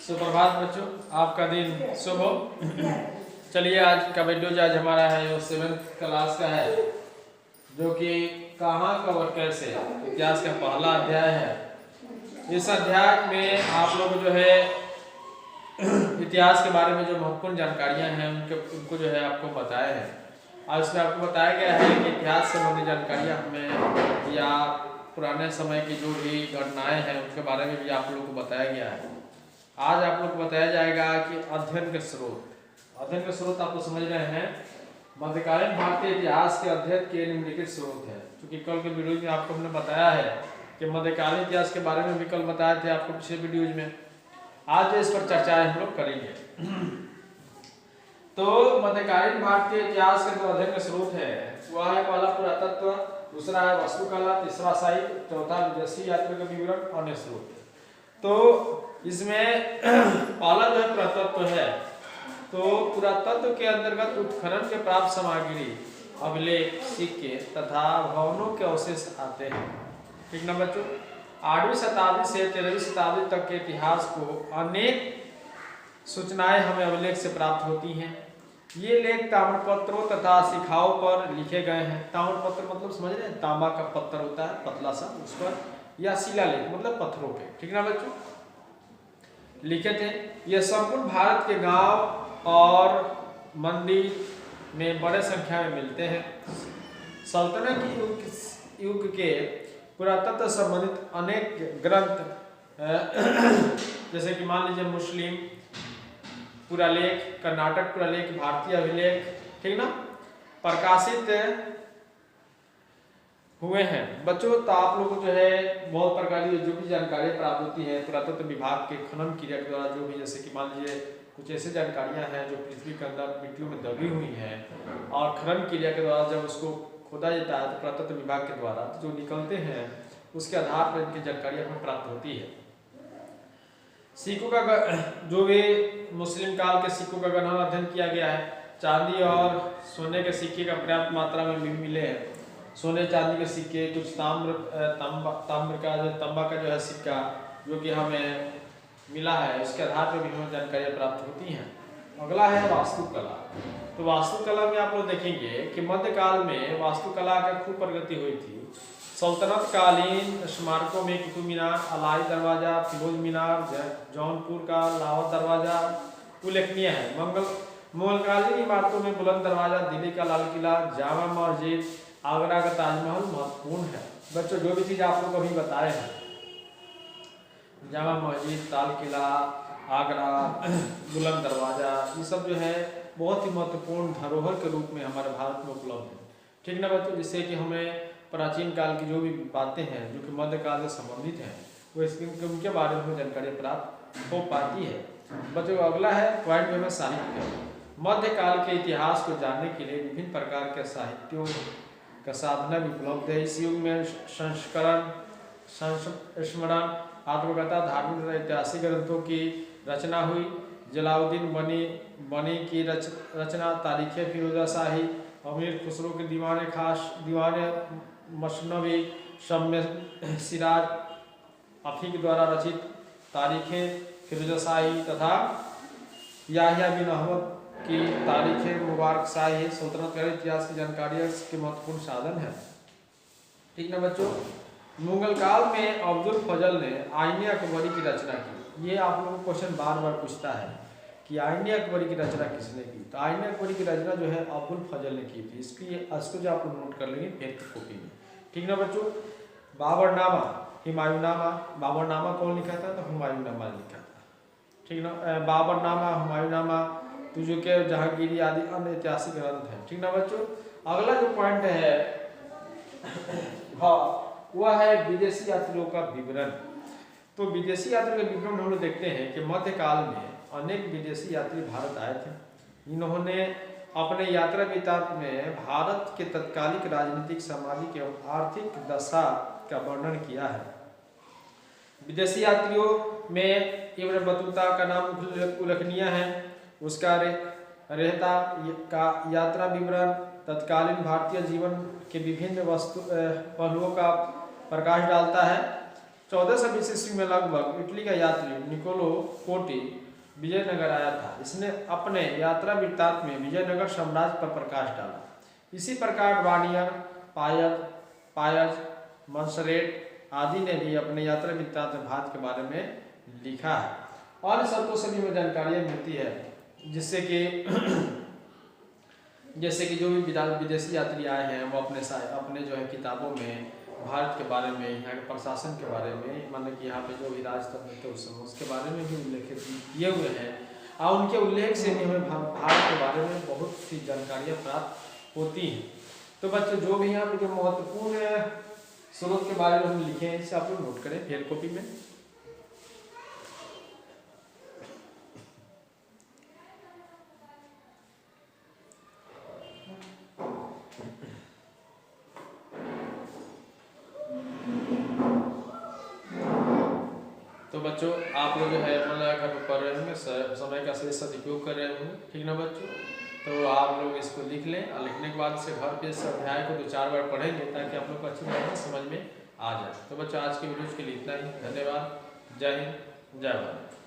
सुप्रभात बच्चों, आपका दिन शुभ हो। चलिए आज का वीडियो जो आज हमारा है वो 7th क्लास का है, जो कि कहाँ कवर कैसे इतिहास का पहला अध्याय है। इस अध्याय में आप लोग जो है इतिहास के बारे में जो महत्वपूर्ण जानकारियां हैं उनको जो है आपको बताया है। आज इसमें आपको बताया गया है कि इतिहास से संबंधित जानकारियाँ हमें या पुराने समय की जो भी घटनाएं हैं उनके बारे में भी आप लोगों को बताया गया है। आज आप लोग को बताया जाएगा कि अध्ययन के स्रोत आप लोग समझ रहे हैं। मध्यकालीन भारतीय इतिहास के अध्ययन के निम्नलिखित स्रोत है। क्योंकि कल के वीडियो में आपको हमने बताया है कि मध्यकालीन इतिहास के बारे में भी कल बताए थे आपको पिछले वीडियोज में। आज इस पर चर्चाएं हम लोग करेंगे। तो मध्यकालीन भारतीय इतिहास के जो अध्ययन के स्रोत है वह है पहला पुरातत्व, दूसरा है वास्तुकला, तीसरा साहित्य, चौथा विदेशी यात्रा का विवरण, अन्य स्रोत। तो इसमें पहला जो है पुरातत्व है। तो पुरातत्व के अंतर्गत उत्खनन के प्राप्त सामग्री, अभिलेख, सिक्के तथा भवनों के अवशेष आते हैं। ठीक ना बच्चों। 8वीं शताब्दी से 13वीं शताब्दी तक के इतिहास को अनेक सूचनाएं हमें अभिलेख से प्राप्त होती हैं। ये लेख ताम्रपत्रों तथा शिखाओं पर लिखे गए हैं। ताम्रपत्र मतलब समझ रहे हैं, तांबा का पत्थर होता है पतला सा, उस पर, या शिलालेख मतलब पत्थरों पे। ठीक ना बच्चों, लिखे थे। ये संपूर्ण भारत के गांव और मंदिर में बड़े संख्या में मिलते हैं। सल्तनत युग के पुरातत्व संबंधित अनेक ग्रंथ जैसे कि मान लीजिए मुस्लिम पुरालेख, कर्नाटक पुरालेख, भारतीय अभिलेख, ठीक ना, प्रकाशित हुए हैं। बच्चों तो आप लोगों को जो है बहुत प्रकार की जो भी जानकारी प्राप्त होती है पुरातत्व विभाग के खनन क्रिया के द्वारा, जो भी जैसे कि मान लीजिए कुछ ऐसी जानकारियां हैं जो पृथ्वी के अंदर मिट्टियों में दबी हुई हैं और खनन क्रिया के द्वारा जब उसको खोदा जाता है तो पुरातत्व विभाग के द्वारा जो निकलते हैं उसके आधार पर इनकी जानकारी हमें प्राप्त होती है। सिक्कों का जो भी मुस्लिम काल के सिक्कों का गहन अध्ययन किया गया है। चांदी और सोने के सिक्के का पर्याप्त मात्रा में मिले हैं। सोने चांदी के सिक्के, कुछ तांबा का जो है सिक्का जो कि हमें मिला है, उसके आधार पर भी हमें जानकारियाँ प्राप्त होती हैं। अगला है वास्तुकला। तो वास्तुकला में आप लोग देखेंगे कि मध्यकाल में वास्तुकला का खूब प्रगति हुई थी। सल्तनत कालीन स्मारकों में कुतुब मीनार, अलाई दरवाजा, फिरोज मीनार, जौनपुर का लाहौर दरवाजा उल्लेखनीय है। मुगलकालीन इमारतों में बुलंद दरवाजा, दिल्ली का लाल किला, जामा मस्जिद, आगरा का ताजमहल महत्वपूर्ण है। बच्चों जो भी चीज़ आप लोग अभी बताए हैं, जामा मस्जिद, लाल किला, आगरा, बुलंद दरवाजा, ये सब जो है बहुत ही महत्वपूर्ण धरोहर के रूप में हमारे भारत में उपलब्ध है। ठीक ना बच्चों, जिससे कि हमें प्राचीन काल की जो भी बातें हैं जो कि मध्यकाल से संबंधित हैं वो उनके बारे में जानकारी प्राप्त हो पाती है। बच्चों अगला है पॉइंट में साहित्य। मध्यकाल के इतिहास को जानने के लिए विभिन्न प्रकार के साहित्यों का साधना भी उपलब्ध है। इस युग में संस्मरण, आत्मकथा, धार्मिक तथा ऐतिहासिक ग्रंथों की रचना हुई। जलालुद्दीन बनी की रचना, तारीखें फिरोजा शाही, अमीर खुसरो के दीवाने खास, दीवाने मसनवी, शम्य सिराज अफीक द्वारा रचित तारीखें फिरोजा शाही तथा याहिया बिन अहमद की तारीखें मुबारक शाही सल्तनत के इतिहास की जानकारी के महत्वपूर्ण साधन है। ठीक ना बच्चों। मुगल काल में अब्दुल फजल ने आईने अकबरी की रचना की। ये आप लोगों को क्वेश्चन बार बार पूछता है कि आईने अकबरी की रचना किसने की। तो आईने अकबरी की रचना जो है अब्दुल फजल ने की थी। इसको जो आप लोग नोट कर लेंगे पेन की कॉपी में। ठीक ना बच्चों। बाबरनामा, हुमायूंनामा, बाबरनामा कौन लिखा था? तो हुमायूंनामा लिखा था। ठीक ना। बाबरनामा, हुमायूंनामा, तुझो के जहांगीरी आदि अन्य ऐतिहासिक ग्रंथ हैं। ठीक ना बच्चों। अगला जो पॉइंट है वह है विदेशी यात्रियों का विवरण। तो विदेशी यात्रियों का विवरण हम लोग देखते हैं कि मध्यकाल में अनेक विदेशी यात्री भारत आए थे। इन्होंने अपने यात्रा वृत्तांत में भारत के तत्कालिक राजनीतिक, सामाजिक एवं आर्थिक दशा का वर्णन किया है। विदेशी यात्रियों में इब्न बतूता का नाम उल्लेखनीय है। उसका रहता का यात्रा विवरण तत्कालीन भारतीय जीवन के विभिन्न पहलुओं का प्रकाश डालता है। 1420 ईस्वी में लगभग इटली का यात्री निकोलो कोटी विजयनगर आया था। इसने अपने यात्रा वृत्तांत में विजयनगर साम्राज्य पर प्रकाश डाला। इसी प्रकार वानियर, पायज, मंसरेट आदि ने भी अपने यात्रा वृत्तांत में भारत के बारे में लिखा है। और सबको सभी में जानकारियाँ मिलती है, जिससे कि जैसे कि जो भी विदेशी यात्री आए हैं वो अपने जो है किताबों में भारत के बारे में, यहाँ के प्रशासन के बारे में, मतलब कि यहाँ पे जो भी राजतंत्र थे उस समय उसके बारे में भी उल्लेखित किए हुए हैं। और उनके उल्लेख से भी हमें भारत के बारे में बहुत सी जानकारियाँ प्राप्त होती हैं। तो बच्चों जो भी यहाँ पे जो महत्वपूर्ण स्रोत के बारे में हम लिखे हैं इसे आप लोग नोट करें फेयर कॉपी में। तो बच्चों आप लोग जो है मतलब घर पर पढ़ रहे होंगे, समय का सही सदुपयोग कर रहे होंगे, ठीक ना बच्चों। तो आप लोग इसको लिख लें और लिखने के बाद से घर पे इस अध्याय को 2-4 बार पढ़ेंगे ताकि आप लोग को अच्छी तरह समझ में आ जाए। तो बच्चों आज की वीडियो के लिए इतना ही। धन्यवाद। जय हिंद, जय भारत।